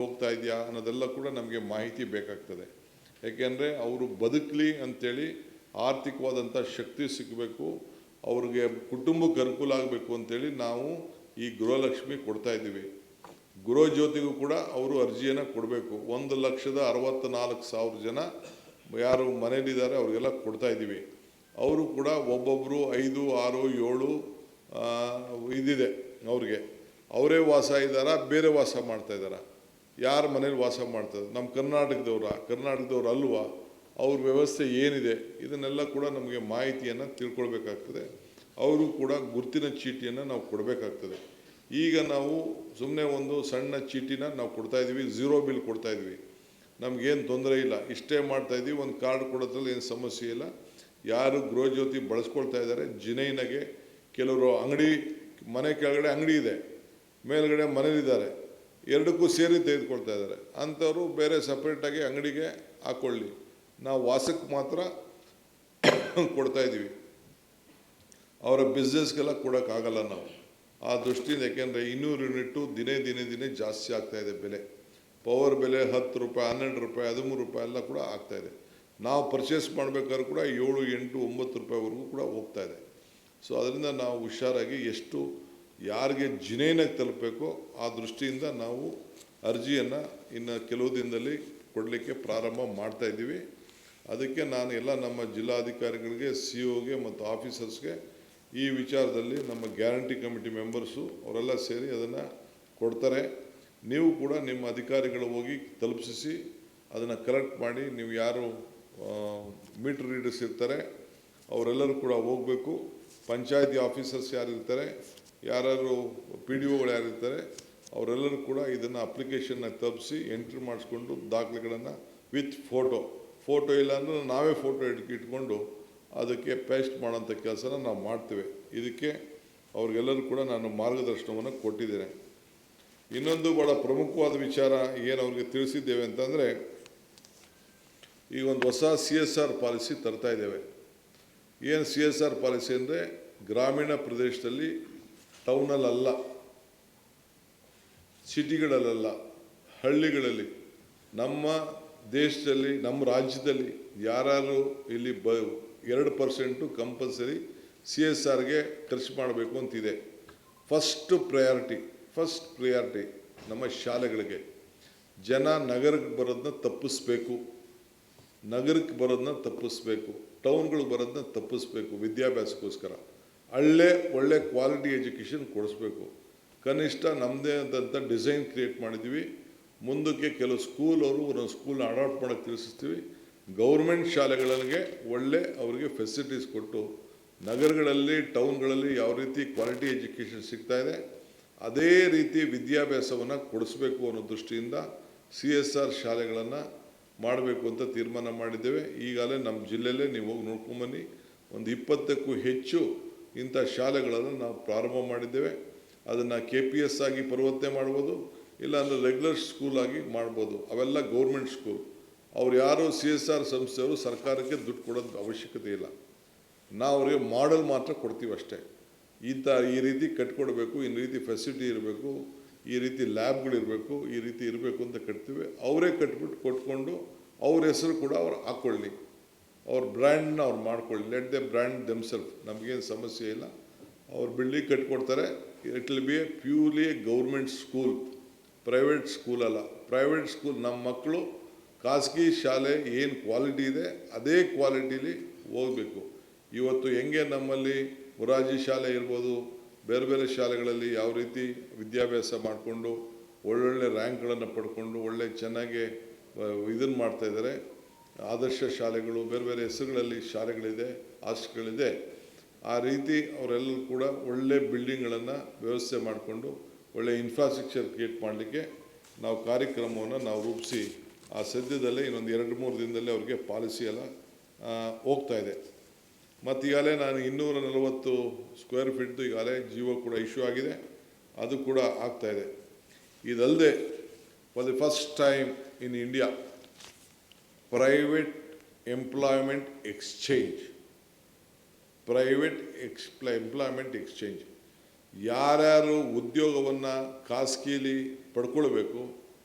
ಹೋಗ್ತಾ ಇದೆಯಾ ಅನ್ನೋದೆಲ್ಲ ಕೂಡ ನಮಗೆ ಮಾಹಿತಿ ಬೇಕಾಗ್ತದೆ. ಯಾಕೆಂದರೆ ಅವರು ಬದುಕಲಿ ಅಂಥೇಳಿ ಆರ್ಥಿಕವಾದಂಥ ಶಕ್ತಿ ಸಿಗಬೇಕು, ಅವ್ರಿಗೆ ಕುಟುಂಬಕ್ಕೆ ಅನುಕೂಲ ಆಗಬೇಕು ಅಂಥೇಳಿ ನಾವು ಈ ಗೃಹಲಕ್ಷ್ಮಿ ಕೊಡ್ತಾ ಇದ್ದೀವಿ. ಗೃಹಜ್ಯೋತಿಗೂ ಕೂಡ ಅವರು ಅರ್ಜಿಯನ್ನು ಕೊಡಬೇಕು. 1,64,000 ಜನ ಯಾರು ಮನೇಲಿದ್ದಾರೆ ಅವ್ರಿಗೆಲ್ಲ ಕೊಡ್ತಾ ಇದ್ದೀವಿ. ಅವರು ಕೂಡ ಒಬ್ಬೊಬ್ಬರು 5, 6, 7 ಇದಿದೆ ಅವ್ರಿಗೆ. ಅವರೇ ವಾಸ ಇದ್ದಾರಾ, ಬೇರೆ ವಾಸ ಮಾಡ್ತಾ ಇದ್ದಾರಾ, ಯಾರ ಮನೇಲಿ ವಾಸ ಮಾಡ್ತಾರೆ, ನಮ್ಮ ಕರ್ನಾಟಕದವ್ರು ಅಲ್ವಾ, ಅವ್ರ ವ್ಯವಸ್ಥೆ ಏನಿದೆ, ಇದನ್ನೆಲ್ಲ ಕೂಡ ನಮಗೆ ಮಾಹಿತಿಯನ್ನು ತಿಳ್ಕೊಳ್ಬೇಕಾಗ್ತದೆ. ಅವರು ಕೂಡ ಗುರುತಿನ ಚೀಟಿಯನ್ನು ನಾವು ಕೊಡಬೇಕಾಗ್ತದೆ. ಈಗ ನಾವು ಸುಮ್ಮನೆ ಒಂದು ಸಣ್ಣ ಚೀಟಿನ ನಾವು ಕೊಡ್ತಾಯಿದ್ದೀವಿ, 0 ಬಿಲ್ ಕೊಡ್ತಾಯಿದ್ವಿ, ನಮಗೇನು ತೊಂದರೆ ಇಲ್ಲ, ಇಷ್ಟೇ ಮಾಡ್ತಾಯಿದ್ದೀವಿ, ಒಂದು ಕಾರ್ಡ್ ಕೊಡೋದ್ರಲ್ಲಿ ಏನು ಸಮಸ್ಯೆ ಇಲ್ಲ. ಯಾರು ಗೃಹಜ್ಯೋತಿ ಬಳಸ್ಕೊಳ್ತಾ ಇದ್ದಾರೆ ಜಿನೈನಾಗೆ, ಕೆಲವರು ಅಂಗಡಿ ಮನೆ ಕೆಳಗಡೆ ಅಂಗಡಿ ಇದೆ, ಮೇಲ್ಗಡೆ ಮನೇಲಿದ್ದಾರೆ, ಎರಡಕ್ಕೂ ಸೇರಿ ತೆಗೆದುಕೊಳ್ತಾ ಇದ್ದಾರೆ, ಅಂಥವರು ಬೇರೆ ಸಪ್ರೇಟಾಗಿ ಅಂಗಡಿಗೆ ಹಾಕ್ಕೊಳ್ಳಿ, ನಾವು ವಾಸಕ್ಕೆ ಮಾತ್ರ ಕೊಡ್ತಾಯಿದ್ದೀವಿ, ಅವರ ಬಿಸ್ನೆಸ್ಗೆಲ್ಲ ಕೊಡೋಕ್ಕಾಗಲ್ಲ ನಾವು. ಆ ದೃಷ್ಟಿಯಿಂದ ಯಾಕೆಂದರೆ 200 ಯೂನಿಟ್ಟು ದಿನೇ ಜಾಸ್ತಿ ಆಗ್ತಾಯಿದೆ ಬೆಲೆ. ಪವರ್ ಬೆಲೆ 10 ರೂಪಾಯಿ, 12 ರೂಪಾಯಿ, 13 ರೂಪಾಯಿ ಎಲ್ಲ ಕೂಡ ಆಗ್ತಾಯಿದೆ. ನಾವು ಪರ್ಚೇಸ್ ಮಾಡಬೇಕಾದ್ರೂ ಕೂಡ 7, 8, 9 ರೂಪಾಯಿವರೆಗೂ ಕೂಡ ಹೋಗ್ತಾಯಿದೆ. ಸೊ ಅದರಿಂದ ನಾವು ಹುಷಾರಾಗಿ ಎಷ್ಟು ಯಾರಿಗೆ ಜಿನೇನಾಗಿ ತಲುಪಬೇಕೋ ಆ ದೃಷ್ಟಿಯಿಂದ ನಾವು ಅರ್ಜಿಯನ್ನು ಇನ್ನು ಕೆಲವು ದಿನದಲ್ಲಿ ಕೊಡಲಿಕ್ಕೆ ಪ್ರಾರಂಭ ಮಾಡ್ತಾಯಿದ್ದೀವಿ. ಅದಕ್ಕೆ ನಾನು ಎಲ್ಲ ನಮ್ಮ ಜಿಲ್ಲಾಧಿಕಾರಿಗಳಿಗೆ, CO ಗೆ ಮತ್ತು ಆಫೀಸರ್ಸ್ಗೆ ಈ ವಿಚಾರದಲ್ಲಿ ನಮ್ಮ ಗ್ಯಾರಂಟಿ ಕಮಿಟಿ ಮೆಂಬರ್ಸು ಅವರೆಲ್ಲ ಸೇರಿ ಅದನ್ನು ಕೊಡ್ತಾರೆ. ನೀವು ಕೂಡ ನಿಮ್ಮ ಅಧಿಕಾರಿಗಳು ಹೋಗಿ ತಲುಪಿಸಿ ಅದನ್ನು ಕಲೆಕ್ಟ್ ಮಾಡಿ, ನೀವು ಯಾರು ಮೀಟರ್ ರೀಡರ್ಸ್ ಇರ್ತಾರೆ ಅವರೆಲ್ಲರೂ ಕೂಡ ಹೋಗಬೇಕು. ಪಂಚಾಯತಿ ಆಫೀಸರ್ಸ್ ಯಾರಿರ್ತಾರೆ, ಯಾರು PDOಗಳು ಯಾರಿರ್ತಾರೆ ಅವರೆಲ್ಲರೂ ಕೂಡ ಇದನ್ನು ಅಪ್ಲಿಕೇಶನ್ನ ತಪ್ಪಿಸಿ ಎಂಟ್ರಿ ಮಾಡಿಸ್ಕೊಂಡು ದಾಖಲೆಗಳನ್ನು ವಿತ್ ಫೋಟೋ ಇಲ್ಲ ಅಂದರೆ ನಾವೇ ಫೋಟೋ ಇಟ್ಕೊಂಡು ಅದಕ್ಕೆ ಪೇಸ್ಟ್ ಮಾಡೋಂಥ ಕೆಲಸನ ನಾವು ಮಾಡ್ತೇವೆ. ಇದಕ್ಕೆ ಅವ್ರಿಗೆಲ್ಲರೂ ಕೂಡ ನಾನು ಮಾರ್ಗದರ್ಶನವನ್ನು ಕೊಟ್ಟಿದ್ದೇನೆ. ಇನ್ನೊಂದು ಭಾಳ ಪ್ರಮುಖವಾದ ವಿಚಾರ ಏನು ಅವ್ರಿಗೆ ತಿಳಿಸಿದ್ದೇವೆ ಅಂತಂದರೆ, ಈಗ ಒಂದು ಹೊಸ CSR ಪಾಲಿಸಿ ತರ್ತಾ ಇದ್ದೇವೆ. ಏನು CSR ಪಾಲಿಸಿ ಅಂದರೆ, ಗ್ರಾಮೀಣ ಪ್ರದೇಶದಲ್ಲಿ, ಟೌನಲ್ಲ, ಸಿಟಿಗಳಲ್ಲ, ಹಳ್ಳಿಗಳಲ್ಲಿ, ನಮ್ಮ ದೇಶದಲ್ಲಿ, ನಮ್ಮ ರಾಜ್ಯದಲ್ಲಿ ಯಾರು ಇಲ್ಲಿ 2% ಕಂಪಲ್ಸರಿ CSRಗೆ ಖರ್ಚು ಮಾಡಬೇಕು ಅಂತಿದೆ. ಫಸ್ಟ್ ಪ್ರಿಯಾರಿಟಿ ನಮ್ಮ ಶಾಲೆಗಳಿಗೆ. ಜನ ನಗರಕ್ಕೆ ಬರೋದನ್ನ ತಪ್ಪಿಸ್ಬೇಕು, ಟೌನ್ಗಳಿಗೆ ಬರೋದನ್ನ ತಪ್ಪಿಸ್ಬೇಕು. ವಿದ್ಯಾಭ್ಯಾಸಕ್ಕೋಸ್ಕರ ಒಳ್ಳೆ ಕ್ವಾಲಿಟಿ ಎಜುಕೇಷನ್ ಕೊಡಿಸ್ಬೇಕು. ಕನಿಷ್ಠ ನಮ್ಮದೇ ಆದಂಥ ಡಿಸೈನ್ ಕ್ರಿಯೇಟ್ ಮಾಡಿದ್ದೀವಿ. ಮುಂದಕ್ಕೆ ಕೆಲವು ಸ್ಕೂಲವರು ಒಂದೊಂದು ಸ್ಕೂಲ್ನ ಅಡಾಪ್ಟ್ ಮಾಡೋಕ್ಕೆ ತಿಳಿಸ್ತೀವಿ. ಗೌರ್ಮೆಂಟ್ ಶಾಲೆಗಳಿಗೆ ಅವರಿಗೆ ಫೆಸಿಲಿಟೀಸ್ ಕೊಟ್ಟು, ನಗರಗಳಲ್ಲಿ, ಟೌನ್ಗಳಲ್ಲಿ ಯಾವ ರೀತಿ ಕ್ವಾಲಿಟಿ ಎಜುಕೇಷನ್ ಸಿಗ್ತಾಯಿದೆ ಅದೇ ರೀತಿ ವಿದ್ಯಾಭ್ಯಾಸವನ್ನು ಕೊಡಿಸ್ಬೇಕು ಅನ್ನೋ ದೃಷ್ಟಿಯಿಂದ CSR ಶಾಲೆಗಳನ್ನು ಮಾಡಬೇಕು ಅಂತ ತೀರ್ಮಾನ ಮಾಡಿದ್ದೇವೆ. ಈಗಾಗಲೇ ನಮ್ಮ ಜಿಲ್ಲೆಯಲ್ಲೇ ನೀವು ಹೋಗಿ ನೋಡ್ಕೊಂಬನ್ನಿ, ಒಂದು 20ಕ್ಕೂ ಹೆಚ್ಚು ಇಂಥ ಶಾಲೆಗಳನ್ನು ನಾವು ಪ್ರಾರಂಭ ಮಾಡಿದ್ದೇವೆ. ಅದನ್ನು KPS ಆಗಿ ಪರಿವರ್ತನೆ ಮಾಡ್ಬೋದು, ಇಲ್ಲಾಂದರೆ ರೆಗ್ಯುಲರ್ ಸ್ಕೂಲಾಗಿ ಮಾಡ್ಬೋದು. ಅವೆಲ್ಲ ಗೌರ್ಮೆಂಟ್ ಸ್ಕೂಲ್. ಅವ್ರು ಯಾರು CSR ಸಂಸ್ಥೆಯವರು ಸರ್ಕಾರಕ್ಕೆ ದುಡ್ಡು ಕೊಡೋದು ಅವಶ್ಯಕತೆ ಇಲ್ಲ. ನಾವು ಅವರಿಗೆ ಮಾಡೆಲ್ ಮಾತ್ರ ಕೊಡ್ತೀವಿ ಅಷ್ಟೇ. ಈ ರೀತಿ ಕಟ್ಕೊಡ್ಬೇಕು, ಈ ರೀತಿ ಫೆಸಿಲಿಟಿ ಇರಬೇಕು, ಈ ರೀತಿ ಲ್ಯಾಬ್ಗಳಿರಬೇಕು, ಈ ರೀತಿ ಇರಬೇಕು ಅಂತ ಕಟ್ತೀವಿ. ಅವರೇ ಕೊಟ್ಕೊಂಡು ಅವ್ರ ಹೆಸರು ಕೂಡ ಅವ್ರು ಹಾಕ್ಕೊಳ್ಳಿ, ಅವ್ರ ಬ್ರ್ಯಾಂಡ್ನ ಅವ್ರು ಮಾಡ್ಕೊಳ್ಳಿ. ಲೆಟ್ ದ ಬ್ರ್ಯಾಂಡ್ ದೆಮ್ಸೆಲ್ಫ್, ನಮಗೇನು ಸಮಸ್ಯೆ ಇಲ್ಲ. ಅವ್ರು ಬಿಲ್ಡಿಂಗ್ ಕಟ್ಕೊಡ್ತಾರೆ. It will be purely government school, private school ಅಲ್ಲ. ಪ್ರೈವೇಟ್ ಸ್ಕೂಲ್ ನಮ್ಮ ಮಕ್ಕಳು ಖಾಸಗಿ ಶಾಲೆ ಏನು ಕ್ವಾಲಿಟಿ ಇದೆ ಅದೇ ಕ್ವಾಲಿಟೀಲಿ ಹೋಗಬೇಕು. ಇವತ್ತು ಹೆಂಗೆ ನಮ್ಮಲ್ಲಿ ಮೊರಾರ್ಜಿ ಶಾಲೆ ಇರ್ಬೋದು, ಬೇರೆ ಶಾಲೆಗಳಲ್ಲಿ ಯಾವ ರೀತಿ ವಿದ್ಯಾಭ್ಯಾಸ ಮಾಡಿಕೊಂಡು ಒಳ್ಳೊಳ್ಳೆ ರ್ಯಾಂಕ್ಗಳನ್ನು ಪಡ್ಕೊಂಡು ಚೆನ್ನಾಗಿ ಇದನ್ನು ಮಾಡ್ತಾಯಿದ್ದಾರೆ. ಆದರ್ಶ ಶಾಲೆಗಳು, ಬೇರೆ ಹೆಸರುಗಳಲ್ಲಿ ಶಾಲೆಗಳಿದೆ, ಹಾಸ್ಟೆಲ್ಗಳಿದೆ. ಆ ರೀತಿ ಅವರೆಲ್ಲರೂ ಕೂಡ ಒಳ್ಳೆ ಬಿಲ್ಡಿಂಗ್ಗಳನ್ನು ವ್ಯವಸ್ಥೆ ಮಾಡಿಕೊಂಡು ಒಳ್ಳೆ ಇನ್ಫ್ರಾಸ್ಟ್ರಕ್ಚರ್ ಕ್ರಿಯೇಟ್ ಮಾಡಲಿಕ್ಕೆ ನಾವು ಕಾರ್ಯಕ್ರಮವನ್ನು ನಾವು ರೂಪಿಸಿ, ಆ ಸದ್ಯದಲ್ಲೇ ಇನ್ನೊಂದು 2-3 ದಿನದಲ್ಲೇ ಅವ್ರಿಗೆ ಪಾಲಿಸಿ ಎಲ್ಲ ಹೋಗ್ತಾಯಿದೆ. ಮತ್ತು ಈಗಾಗಲೇ ನಾನು 240 ಸ್ಕ್ವೇರ್ ಫೀಟ್ದು ಈಗಾಗಲೇ ಜಿಯೋ ಕೂಡ ಇಶ್ಯೂ ಆಗಿದೆ, ಅದು ಕೂಡ ಆಗ್ತಾಯಿದೆ. ಇದಲ್ಲದೆ for the first time in India private employment exchange ಯಾರ್ಯಾರು ಉದ್ಯೋಗವನ್ನು ಖಾಸಗಿಲಿ ಪಡ್ಕೊಳ್ಬೇಕು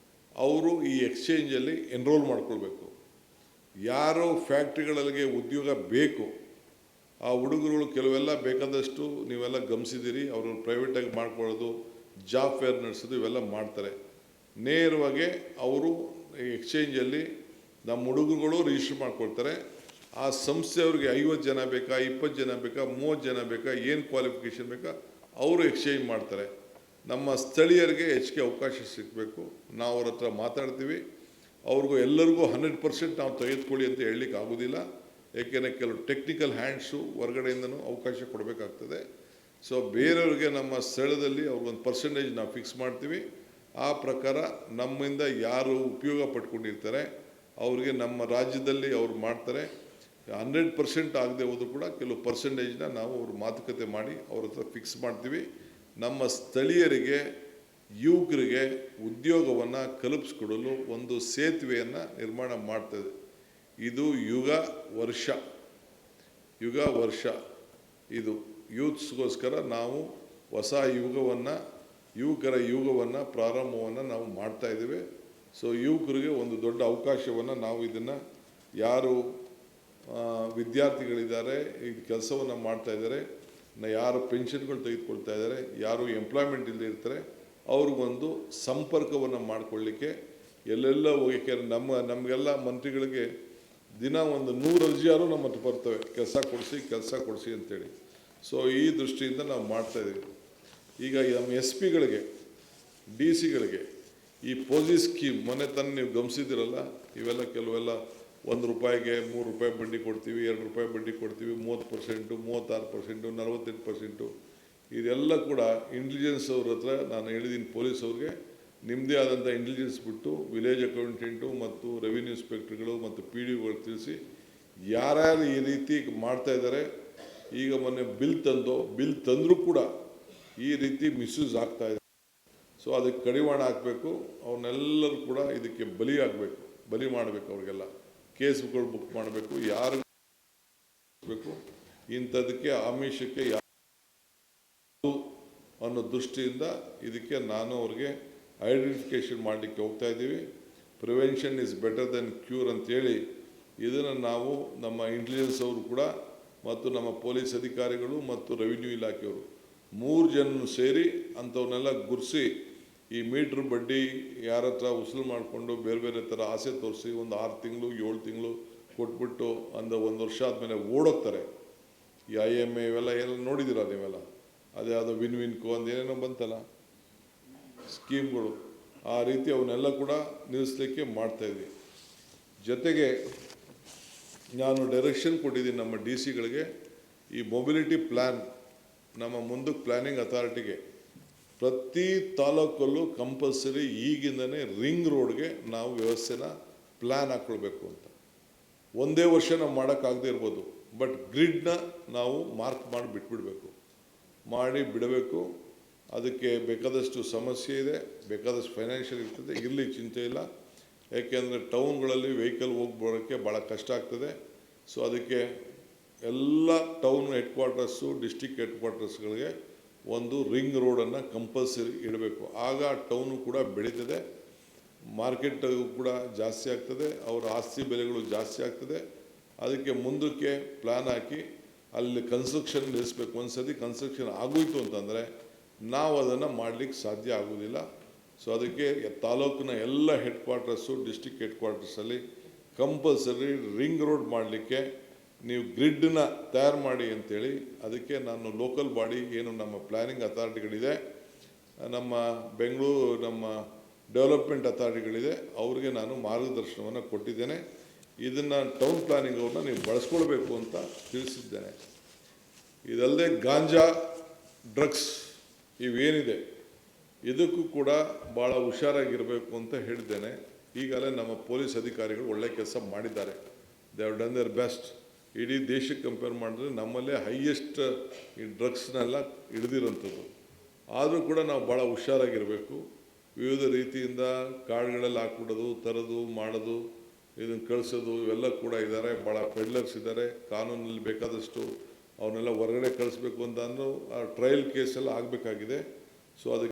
ಅವರು ಈ ಎಕ್ಸ್ಚೇಂಜಲ್ಲಿ ಎನ್ರೋಲ್ ಮಾಡ್ಕೊಳ್ಬೇಕು. ಯಾರು ಫ್ಯಾಕ್ಟ್ರಿಗಳಿಗೆ ಉದ್ಯೋಗ ಬೇಕು ಆ ಹುಡುಗರುಗಳು ಕೆಲವೆಲ್ಲ ಬೇಕಾದಷ್ಟು ನೀವೆಲ್ಲ ಗಮನಿಸಿದ್ದೀರಿ, ಅವರು ಪ್ರೈವೇಟಾಗಿ ಮಾಡ್ಕೊಳ್ಳೋದು, ಜಾಬ್ ಫೇರ್ ನಡೆಸೋದು ಇವೆಲ್ಲ ಮಾಡ್ತಾರೆ. ನೇರವಾಗಿ ಅವರು ಎಕ್ಸ್ಚೇಂಜಲ್ಲಿ ನಮ್ಮ ಹುಡುಗರುಗಳು ರಿಜಿಸ್ಟರ್ ಮಾಡ್ಕೊಳ್ತಾರೆ. ಆ ಸಂಸ್ಥೆಯವ್ರಿಗೆ 50 ಜನ ಬೇಕಾ, 20 ಜನ ಬೇಕಾ, 30 ಜನ ಬೇಕಾ, ಏನು ಕ್ವಾಲಿಫಿಕೇಷನ್ ಬೇಕಾ ಅವರು ಎಕ್ಸ್ಚೇಂಜ್ ಮಾಡ್ತಾರೆ. ನಮ್ಮ ಸ್ಥಳೀಯರಿಗೆ ಹೆಚ್ಚಿಗೆ ಅವಕಾಶ ಸಿಗಬೇಕು. ನಾವು ಅವ್ರ ಹತ್ರ ಮಾತಾಡ್ತೀವಿ. ಅವ್ರಿಗೂ ಎಲ್ಲರಿಗೂ 100% ನಾವು ತೆಗೆದುಕೊಳ್ಳಿ ಅಂತ ಹೇಳಲಿಕ್ಕೆ ಆಗೋದಿಲ್ಲ. ಏಕೆಂದರೆ ಕೆಲವು ಟೆಕ್ನಿಕಲ್ ಹ್ಯಾಂಡ್ಸು ಹೊರಗಡೆಯಿಂದನೂ ಅವಕಾಶ ಕೊಡಬೇಕಾಗ್ತದೆ. ಸೊ ಬೇರೆಯವ್ರಿಗೆ ನಮ್ಮ ಸ್ಥಳದಲ್ಲಿ ಅವ್ರಿಗೊಂದು ಪರ್ಸೆಂಟೇಜ್ ನಾವು ಫಿಕ್ಸ್ ಮಾಡ್ತೀವಿ. ಆ ಪ್ರಕಾರ ನಮ್ಮಿಂದ ಯಾರು ಉಪಯೋಗ ಪಡ್ಕೊಂಡಿರ್ತಾರೆ ಅವ್ರಿಗೆ ನಮ್ಮ ರಾಜ್ಯದಲ್ಲಿ ಅವ್ರು ಮಾಡ್ತಾರೆ. 100% ಆಗದೆ ಹೋದರೂ ಕೂಡ ಕೆಲವು ಪರ್ಸೆಂಟೇಜ್ನ ನಾವು ಅವ್ರ ಮಾತುಕತೆ ಮಾಡಿ ಅವ್ರ ಹತ್ರ ಫಿಕ್ಸ್ ಮಾಡ್ತೀವಿ. ನಮ್ಮ ಸ್ಥಳೀಯರಿಗೆ ಯುವಕರಿಗೆ ಉದ್ಯೋಗವನ್ನು ಕಲ್ಪಿಸ್ಕೊಡಲು ಒಂದು ಸೇತುವೆಯನ್ನು ನಿರ್ಮಾಣ ಮಾಡ್ತದೆ. ಇದು ಯುಗ ವರ್ಷ ಇದು ಯೂತ್ಸ್ಗೋಸ್ಕರ ನಾವು ಹೊಸ ಯುವಕರ ಯುಗವನ್ನು ಪ್ರಾರಂಭವನ್ನು ನಾವು ಮಾಡ್ತಾಯಿದ್ದೇವೆ. ಸೊ ಯುವಕರಿಗೆ ಒಂದು ದೊಡ್ಡ ಅವಕಾಶವನ್ನು ನಾವು ಇದನ್ನು ಯಾರು ವಿದ್ಯಾರ್ಥಿಗಳಿದ್ದಾರೆ, ಈ ಕೆಲಸವನ್ನು ಮಾಡ್ತಾಯಿದ್ದಾರೆ, ಯಾರು ಪೆನ್ಷನ್ಗಳು ತೆಗೆದುಕೊಳ್ತಾ ಇದ್ದಾರೆ, ಯಾರು ಎಂಪ್ಲಾಯ್ಮೆಂಟ್ ಇಲ್ಲದೆ ಇರ್ತಾರೆ ಅವ್ರಿಗೊಂದು ಸಂಪರ್ಕವನ್ನು ಮಾಡಿಕೊಳ್ಳಿಕ್ಕೆ ಎಲ್ಲೆಲ್ಲ ಹೋಗಕ್ಕೆ ನಮಗೆಲ್ಲ ಮಂತ್ರಿಗಳಿಗೆ ದಿನ ಒಂದು 100 ಅರ್ಜಿಯಾರು ನಮ್ಮ ಹತ್ರ ಬರ್ತವೆ, ಕೆಲಸ ಕೊಡಿಸಿ ಅಂತೇಳಿ. ಸೊ ಈ ದೃಷ್ಟಿಯಿಂದ ನಾವು ಮಾಡ್ತಾಯಿದ್ದೀವಿ. ಈಗ ನಮ್ಮ SP ಗಳಿಗೆ DC ಗಳಿಗೆ ಈ ಪೋಸಿ ಸ್ಕೀಮ್ ಮೊನ್ನೆ ತಾನೇ ನೀವು ಗಮನಿಸಿದಿರಲ್ಲ, ಇವೆಲ್ಲ ಕೆಲವೆಲ್ಲ ₹1ಗೆ ₹3 ಬಡ್ಡಿ ಕೊಡ್ತೀವಿ, ₹2 ಬಡ್ಡಿ ಕೊಡ್ತೀವಿ, 30%, 36%, 48%. ಇದೆಲ್ಲ ಕೂಡ ಇಂಟೆಲಿಜೆನ್ಸ್ ಅವ್ರ ಹತ್ರ ನಾನು ಹೇಳಿದ್ದೀನಿ. ಪೊಲೀಸ್ ಅವ್ರಿಗೆ ನಿಮ್ಮದೇ ಆದಂಥ ಇಂಟೆಲಿಜೆನ್ಸ್ ಬಿಟ್ಟು ವಿಲೇಜ್ ಅಕೌಂಟೆಂಟು ಮತ್ತು ರೆವಿನ್ಯೂ ಇನ್ಸ್ಪೆಕ್ಟರ್ಗಳು ಮತ್ತು PDOಗಳು ತಿಳಿಸಿ ಯಾರ್ಯಾರು ಈ ರೀತಿ ಮಾಡ್ತಾಯಿದ್ದಾರೆ. ಈಗ ಮೊನ್ನೆ ಬಿಲ್ ತಂದರೂ ಕೂಡ ಈ ರೀತಿ ಮಿಸ್ಯೂಸ್ ಆಗ್ತಾಯಿದೆ. ಸೊ ಅದಕ್ಕೆ ಕಡಿವಾಣ ಹಾಕಬೇಕು. ಅವನ್ನೆಲ್ಲರೂ ಕೂಡ ಇದಕ್ಕೆ ಬಲಿ ಮಾಡಬೇಕು. ಅವ್ರಿಗೆಲ್ಲ ಕೇಸ್ಗಳು ಬುಕ್ ಮಾಡಬೇಕು. ಯಾರು ಬೇಕು ಇಂಥದಕ್ಕೆ ಆಮಿಷಕ್ಕೆ ಅನ್ನೋ ದೃಷ್ಟಿಯಿಂದ ಇದಕ್ಕೆ ನಾನು ಅವ್ರಿಗೆ ಐಡೆಂಟಿಫಿಕೇಷನ್ ಮಾಡಲಿಕ್ಕೆ ಹೋಗ್ತಾ ಇದ್ದೀವಿ. Prevention is better then cure ಅಂತೇಳಿ ಇದನ್ನು ನಾವು ನಮ್ಮ ಇಂಟೆಲಿಜೆನ್ಸ್ ಅವರು ಕೂಡ ಮತ್ತು ನಮ್ಮ ಪೊಲೀಸ್ ಅಧಿಕಾರಿಗಳು ಮತ್ತು ರೆವಿನ್ಯೂ ಇಲಾಖೆಯವರು 3 ಜನ ಸೇರಿ ಅಂಥವನ್ನೆಲ್ಲ ಗುರ್ಸಿ ಈ ಮೀಟ್ರ್ ಬಡ್ಡಿ ಯಾರ ಹತ್ರ ಉಸುಲು ಮಾಡಿಕೊಂಡು ಬೇರೆ ಬೇರೆ ಥರ ಆಸೆ ತೋರಿಸಿ ಒಂದು 6 ತಿಂಗಳು 7 ತಿಂಗಳು ಕೊಟ್ಬಿಟ್ಟು 1 ವರ್ಷ ಆದಮೇಲೆ ಓಡೋಗ್ತಾರೆ. ಈ IMA ಇವೆಲ್ಲ ಎಲ್ಲ ನೋಡಿದ್ದೀರ ನೀವೆಲ್ಲ. ಅದೇ ಯಾವುದೋ ವಿನ್ಕೋ ಏನೇನೋ ಬಂತಲ್ಲ ಸ್ಕೀಮ್ಗಳು, ಆ ರೀತಿ ಅವನ್ನೆಲ್ಲ ಕೂಡ ನಿಲ್ಲಿಸಲಿಕ್ಕೆ ಮಾಡ್ತಾಯಿದ್ವಿ. ಜೊತೆಗೆ ನಾನು ಡೈರೆಕ್ಷನ್ ಕೊಟ್ಟಿದ್ದೀನಿ ನಮ್ಮ DC ಗಳಿಗೆ. ಈ ಮೊಬಿಲಿಟಿ ಪ್ಲ್ಯಾನ್ ನಮ್ಮ ಮುಂದಕ್ಕೆ ಪ್ಲ್ಯಾನಿಂಗ್ ಅಥಾರಿಟಿಗೆ ಪ್ರತಿ ತಾಲೂಕಲ್ಲೂ ಕಂಪಲ್ಸರಿ ಈಗಿಂದನೇ ರಿಂಗ್ ರೋಡ್ಗೆ ನಾವು ವ್ಯವಸ್ಥೆನ ಪ್ಲ್ಯಾನ್ ಹಾಕ್ಕೊಳ್ಬೇಕು ಅಂತ. ಒಂದೇ ವರ್ಷ ನಾವು ಮಾಡೋಕ್ಕಾಗದೇ ಇರ್ಬೋದು, ಬಟ್ ಗ್ರಿಡ್ನ ನಾವು ಮಾರ್ಕ್ ಮಾಡಿ ಬಿಡಬೇಕು. ಅದಕ್ಕೆ ಬೇಕಾದಷ್ಟು ಸಮಸ್ಯೆ ಇದೆ, ಬೇಕಾದಷ್ಟು ಫೈನಾನ್ಷಿಯಲ್ ಇರ್ತದೆ, ಇರಲಿ ಚಿಂತೆ ಇಲ್ಲ. ಯಾಕೆಂದರೆ ಟೌನ್ಗಳಲ್ಲಿ ವೆಹಿಕಲ್ ಬರೋಕ್ಕೆ ಭಾಳ ಕಷ್ಟ ಆಗ್ತದೆ. ಸೊ ಅದಕ್ಕೆ ಎಲ್ಲ town headquarters district head ಕ್ವಾರ್ಟರ್ಸ್ಗಳಿಗೆ ಒಂದು ರಿಂಗ್ ರೋಡನ್ನು ಕಂಪಲ್ಸರಿ ಇಡಬೇಕು. ಆಗ ಟೌನು ಕೂಡ ಬೆಳೀತದೆ, ಮಾರ್ಕೆಟ್ ಕೂಡ ಜಾಸ್ತಿ ಆಗ್ತದೆ, ಅವರ ಆಸ್ತಿ ಬೆಲೆಗಳು ಜಾಸ್ತಿ ಆಗ್ತದೆ. ಅದಕ್ಕೆ ಮುಂದಕ್ಕೆ ಪ್ಲ್ಯಾನ್ ಹಾಕಿ ಅಲ್ಲಿ ಕನ್ಸ್ಟ್ರಕ್ಷನ್ ನಿಲ್ಲಿಸಬೇಕು. ಒಂದು ಸತಿ ಕನ್ಸ್ಟ್ರಕ್ಷನ್ ಆಗೋಯ್ತು ಅಂತಂದರೆ ನಾವು ಅದನ್ನು ಮಾಡಲಿಕ್ಕೆ ಸಾಧ್ಯ ಆಗೋದಿಲ್ಲ. ಸೊ ಅದಕ್ಕೆ ತಾಲೂಕಿನ ಎಲ್ಲ ಹೆಡ್ ಕ್ವಾರ್ಟರ್ಸು ಡಿಸ್ಟಿಕ್ ಹೆಡ್ ಕ್ವಾರ್ಟರ್ಸಲ್ಲಿ ಕಂಪಲ್ಸರಿ ರಿಂಗ್ ರೋಡ್ ಮಾಡಲಿಕ್ಕೆ ನೀವು ಗ್ರಿಡ್ನ ತಯಾರು ಮಾಡಿ ಅಂತೇಳಿ ಅದಕ್ಕೆ ನಾನು ಲೋಕಲ್ ಬಾಡಿ ಏನು ನಮ್ಮ ಪ್ಲ್ಯಾನಿಂಗ್ ಅಥಾರಿಟಿಗಳಿದೆ, ನಮ್ಮ ಬೆಂಗಳೂರು ನಮ್ಮ ಡೆವಲಪ್ಮೆಂಟ್ ಅಥಾರಿಟಿಗಳಿದೆ, ಅವ್ರಿಗೆ ನಾನು ಮಾರ್ಗದರ್ಶನವನ್ನು ಕೊಟ್ಟಿದ್ದೇನೆ. ಇದನ್ನು ಟೌನ್ ಪ್ಲಾನಿಂಗ್ ಅವ್ರನ್ನ ನೀವು ಬಳಸ್ಕೊಳ್ಬೇಕು ಅಂತ ತಿಳಿಸಿದ್ದೇನೆ. ಇದಲ್ಲದೆ ಗಾಂಜಾ, ಡ್ರಗ್ಸ್ ಇವೇನಿದೆ ಇದಕ್ಕೂ ಕೂಡ ಭಾಳ ಹುಷಾರಾಗಿರಬೇಕು ಅಂತ ಹೇಳಿದ್ದೇನೆ. ಈಗಲೇ ನಮ್ಮ ಪೊಲೀಸ್ ಅಧಿಕಾರಿಗಳು ಒಳ್ಳೆ ಕೆಲಸ ಮಾಡಿದ್ದಾರೆ. They have done there best. ಇಡೀ ದೇಶಕ್ಕೆ ಕಂಪೇರ್ ಮಾಡಿದ್ರೆ ನಮ್ಮಲ್ಲೇ ಹೈಯೆಸ್ಟ್ ಈ ಡ್ರಗ್ಸ್ನೆಲ್ಲ ಹಿಡಿದಿರೋಂಥದ್ದು. ಆದರೂ ಕೂಡ ನಾವು ಭಾಳ ಹುಷಾರಾಗಿರಬೇಕು. ವಿವಿಧ ರೀತಿಯಿಂದ ಕಾಡುಗಳಲ್ಲಿ ಹಾಕ್ಬಿಡೋದು, ತರೋದು, ಮಾಡೋದು, ಇದನ್ನು ಕಳಿಸೋದು ಇವೆಲ್ಲ ಕೂಡ ಇದ್ದಾರೆ. ಭಾಳ ಪೆಡ್ಲರ್ಸ್ ಇದ್ದಾರೆ. ಕಾನೂನಲ್ಲಿ ಬೇಕಾದಷ್ಟು ಅವನ್ನೆಲ್ಲ ಹೊರಗಡೆ ಕಳಿಸ್ಬೇಕು ಅಂತ ಆ ಟ್ರಯಲ್ ಕೇಸೆಲ್ಲ ಆಗಬೇಕಾಗಿದೆ. ಸೊ ಅದಕ್ಕೆ